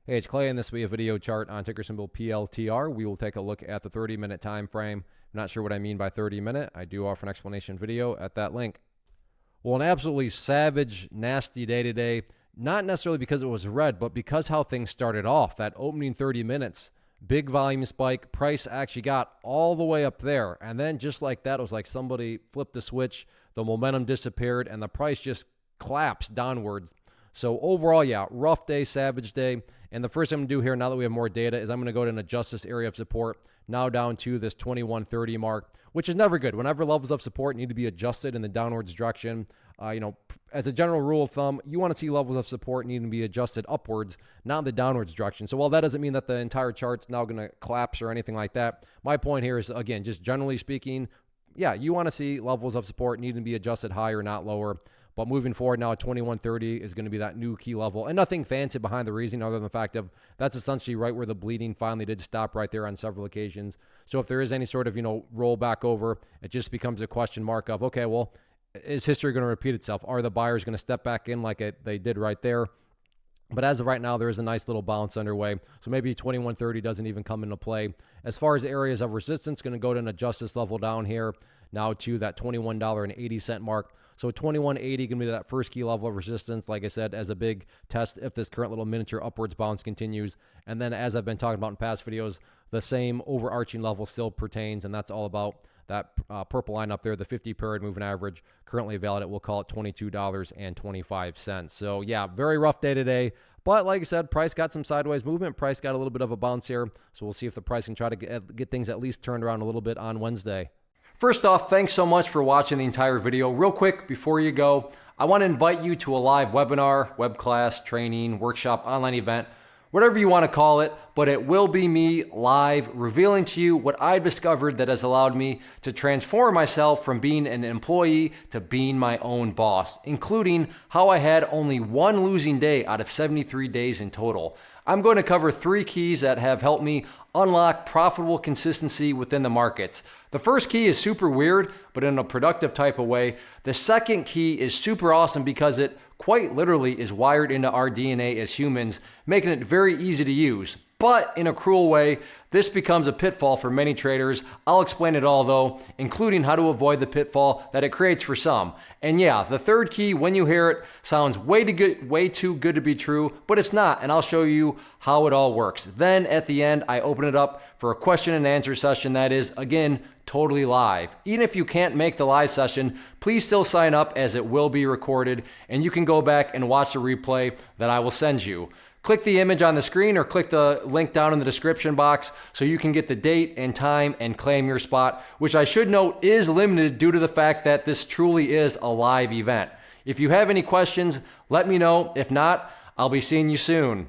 Hey, it's Clay, and this will be a video chart on ticker symbol PLTR. We will take a look at the 30-minute time frame. I'm not sure what I mean by 30-minute. I do offer an explanation video at that link. Well, an absolutely savage, nasty day today, not necessarily because it was red, but because how things started off. That opening 30 minutes, big volume spike, price actually got all the way up there. And then just like that, it was like somebody flipped the switch, the momentum disappeared, and the price just collapsed downwards. So overall, yeah, rough day, savage day. And the first thing I'm going to do here, now that we have more data, is I'm going to go ahead and adjust this area of support now down to this 2130 mark, which is never good. Whenever levels of support need to be adjusted in the downwards direction, as a general rule of thumb, you want to see levels of support needing to be adjusted upwards, not in the downwards direction. So while that doesn't mean that the entire chart's now going to collapse or anything like that, my point here is, again, just generally speaking, yeah, you want to see levels of support needing to be adjusted higher, not lower. But moving forward now at 2130 is going to be that new key level. And nothing fancy behind the reason other than the fact of that's essentially right where the bleeding finally did stop right there on several occasions. So if there is any sort of, roll back over, it just becomes a question mark of, okay, well, is history going to repeat itself? Are the buyers going to step back in like they did right there? But as of right now, there is a nice little bounce underway. So maybe 2130 doesn't even come into play. As far as areas of resistance, going to go ahead and adjust this level down here now to that $21.80 mark. So 2180 going to be that first key level of resistance, like I said, as a big test if this current little miniature upwards bounce continues. And then as I've been talking about in past videos, the same overarching level still pertains, and that's all about that purple line up there, the 50 period moving average, currently valid at, we'll call it $22.25. So yeah, very rough day today. But like I said, price got some sideways movement. Price got a little bit of a bounce here. So we'll see if the price can try to get things at least turned around a little bit on Wednesday. First off, thanks so much for watching the entire video. Real quick, before you go, I want to invite you to a live webinar, web class, training, workshop, online event, whatever you want to call it, but it will be me live revealing to you what I've discovered that has allowed me to transform myself from being an employee to being my own boss, including how I had only one losing day out of 73 days in total. I'm going to cover 3 keys that have helped me unlock profitable consistency within the markets. The first key is super weird, but in a productive type of way. The second key is super awesome because it quite literally is wired into our DNA as humans, making it very easy to use. But in a cruel way, this becomes a pitfall for many traders. I'll explain it all though, including how to avoid the pitfall that it creates for some. And yeah, the third key, when you hear it, sounds way too good to be true, but it's not, and I'll show you how it all works. Then at the end, I open it up for a question and answer session that is, again, totally live. Even if you can't make the live session, please still sign up as it will be recorded, and you can go back and watch the replay that I will send you. Click the image on the screen or click the link down in the description box so you can get the date and time and claim your spot, which I should note is limited due to the fact that this truly is a live event. If you have any questions, let me know. If not, I'll be seeing you soon.